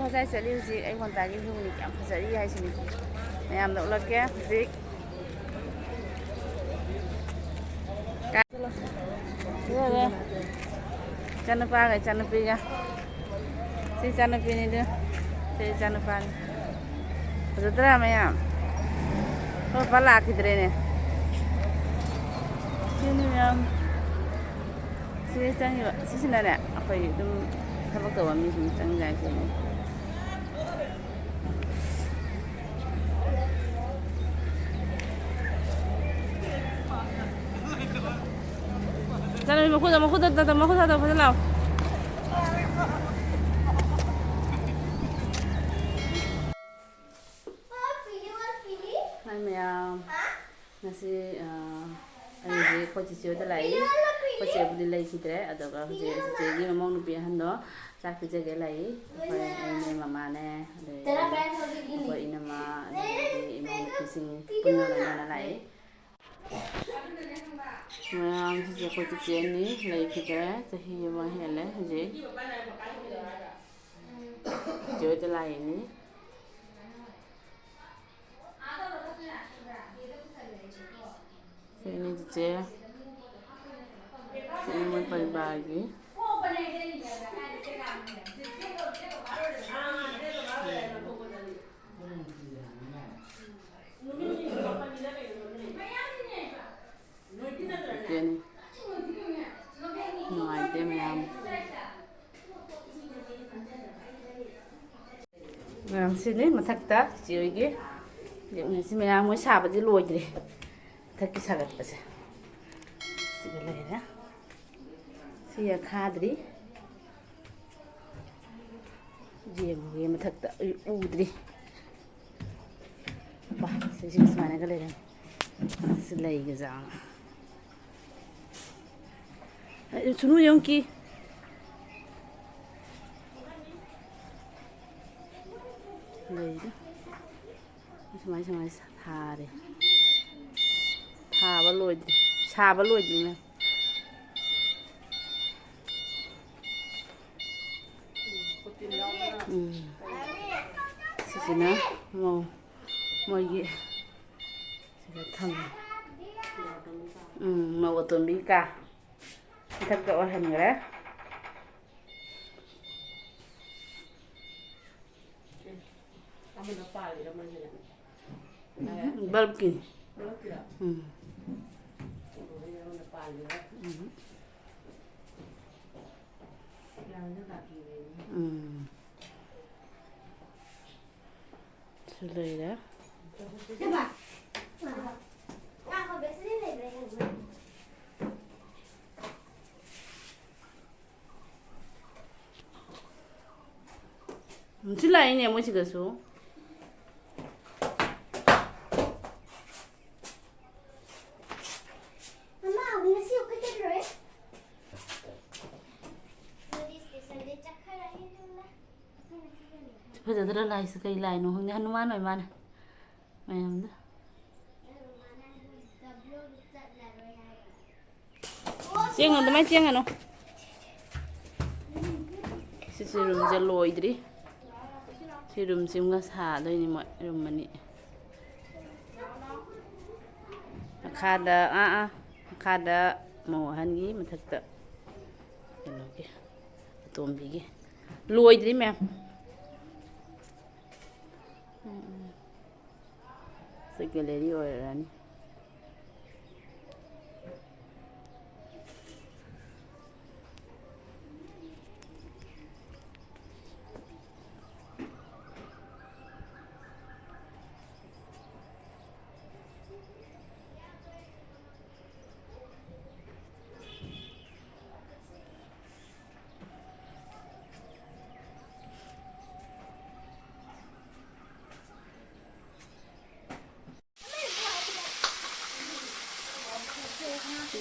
ꯉꯁꯥꯏ ꯆꯠꯂꯤ ꯍꯧꯖꯤꯛ ꯑꯩ ꯉꯣꯟꯇꯥꯒꯤ ꯌꯨꯝꯅꯤ ꯌꯥꯝ ꯐꯖꯔꯤ ꯍꯥꯏꯁꯤꯅꯤ ꯃꯌꯥꯝꯅ ꯎꯠꯂꯛꯀꯦ ꯍꯧꯖꯤꯛ ꯏꯆꯥꯅꯨꯄꯥꯒ ꯏꯆꯥꯅꯨꯄꯤꯒ ꯁꯤ ꯏꯆꯥꯅꯨꯄꯤꯅꯤꯗ ꯁꯤ ꯏꯆꯥꯅꯨꯄꯥꯅꯤ ꯐꯖꯗ꯭ꯔꯥ ꯃꯌꯥꯝ ꯄꯄꯥ ꯂꯥꯛꯈꯤꯗ꯭ꯔꯦꯅꯦ ꯁꯤꯅꯤ ꯃꯌꯥꯝ ꯁꯤ ꯆꯪꯉꯤꯕ ꯁꯤꯁꯤꯅꯅꯦ ꯑꯩꯈꯣꯏ ꯑꯗꯨꯝ ꯊꯕꯛ ꯇꯧꯕ ꯃꯤꯁꯤꯡ ꯆꯪꯉꯥꯏ ꯁꯤꯅꯤ Jangan makut dah, pasal lau. Hai Mayam, nasi ini kau cici udah lagi, kau cici udah lagi kita, ada kau cici ini emaounupi hando, chak cici lagi, kau ini mama ne, kau ini mama emaounupi sing punya orang lagi. Mayam cici kau cici ini lagi kita, cahaya mahal le, cici udah lagi ni. Ini cici, ini mau pijarubagi. Ini, no ada Mayam. Mayam sini masak tak, cici. Yengminnasi Mayam mau sahabat di luar jadi, tak kisah kat pasal. Segala ya, siya khadri, dia mau masak tak udri. Bah, sih mana kalau ni, selai gezang. Sunu yang ki. Đây đó. Semai thà đi. Thà bá lùi đi. Xà bá lùi đi nè. Xin nó màu màu gì. Xin thầm. Màu của tuần bí cả. Thật cậu hình rồi đấy. Bulb kin. Selai dah. Selai ni mau cakap so. Fajadra lai sa kai lai no hung hanuman oi mana Mayam da chiang on mai chiang ano si room ja loi dri si room sim ga sa doi ni moi room mani khada mo han gi mathak ta no ke tom bi gi loi dri ma'am Sa gallery orani.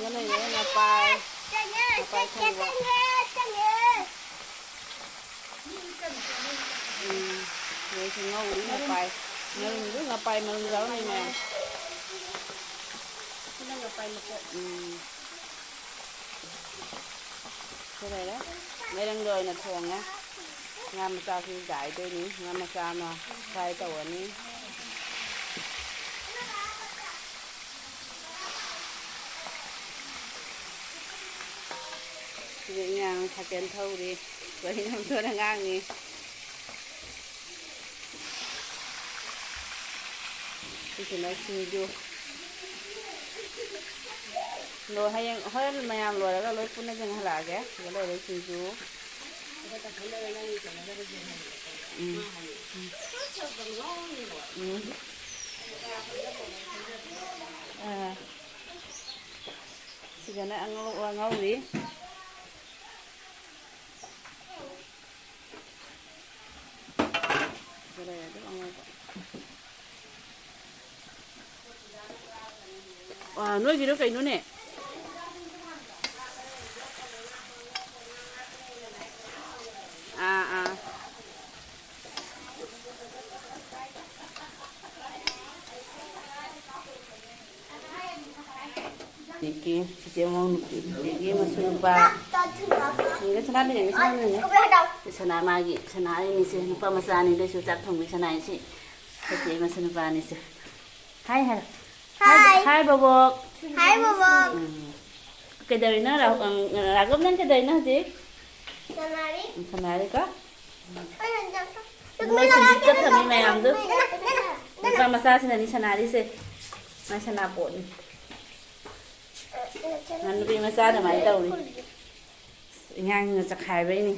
Cái này đấy là bài thằng vợ vậy thì ngâu đi là bài ngâu rất là bài mà giáo này nè cái là bài một cái này đấy đây đang đời là thường á งามาซาคือจ่ายด้วยนี้งามาซามาใช้ตัวนี้คือยังถ้าเกินเท่าดีไว้ทำตัวทางง่างนี้ที่จะมาชิมดูโรยให้ยังเฮ้ยมายามโรยแล้วก็โรยปุ้นได้ยังหลาแกก็เลยชิมดูSigana ang ngawi. Wah, nuôi gì đó cây nữa nè. À. Iki emaounupi masuk lupa. Ini sana ni, di sana magi, sana ini sih lupa masa ni dia sudah thong di sana sih. Tapi masuk lupa ni sih. Hai bobok. Hai bobok. Cái đời nó là gốc lên cái đời nó gì? Sanari có? Nuôi sinh chất thầm mẹ làm được. Lupa masa sih ni sanari sih. Mai sana bột. Anh đi massage là máy đầu đi ngang chặt hai với đi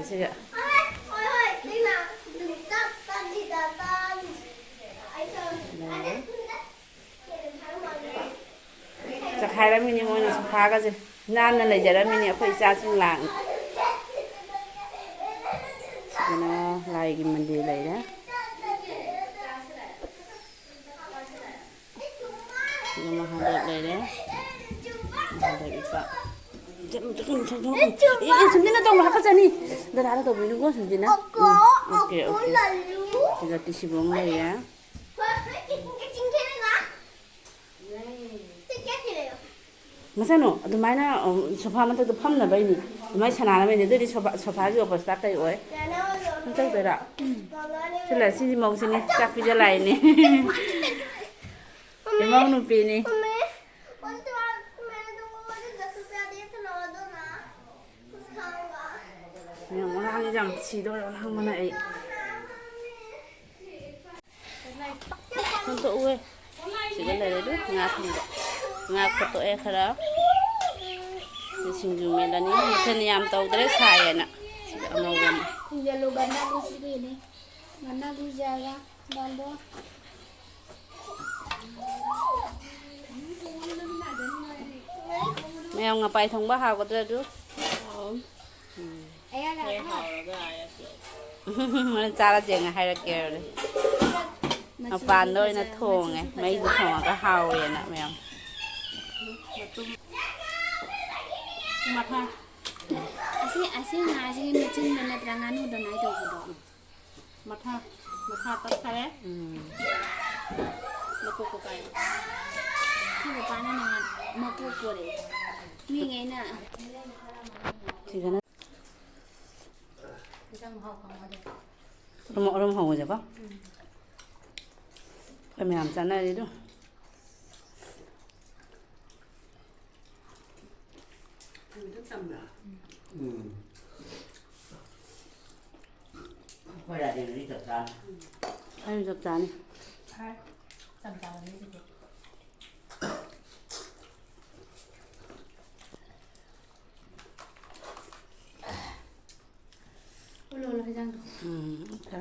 sửa chặt hai là mình ngồi nó phá cái gì nan là lấy giờ đó mình phải ra xuống làng cho nó lại cái mình đi lấy đó nhưng mà hàng đẹp này đấy Sundina tong mahal ni. Darah tu bini gua Sundina. Okey. Kita tisibong lagi ya. Masa no, tu mana sofa mana tu pam na bayi ni. Mai chana na bayi ni tu di sofa juga pas tak kaya oi. Macam tu dah. Sila sini mau sini cak pijak lain ni. Emaounupi ni. Yang orang ni jam cido orang mana ai. Untuk uwe. Segala itu ngap ni. Ngap foto kerap. Di sini medan ni macam ni am tahu dres saya nak. Segala orang. Jalu ganda di sini ni. Ganda di jaga bambu. Mèo ngapai thong ba hao ko tu. Ayah dah. Cara jenga hai ra kêu đấy. Nó pan đôi nó thùng ấy, mấy đứa thùng cái hao vậy nè mèo. Mặt ha. Asyik macam mana terangan udah naik tu bodoh. Mặt ha tất cả đấy. Nó cô cái. Khi mà pan nó mà cô đấy. Như nghe nè. Thì cái nó. Rum hồng rồi không? Phải mình làm chán này đi đâu? Quay lại để đi chập chán. Ai đi chập chán đi? Chập chán là đi chập. Ôi lô là phải răng. Ok.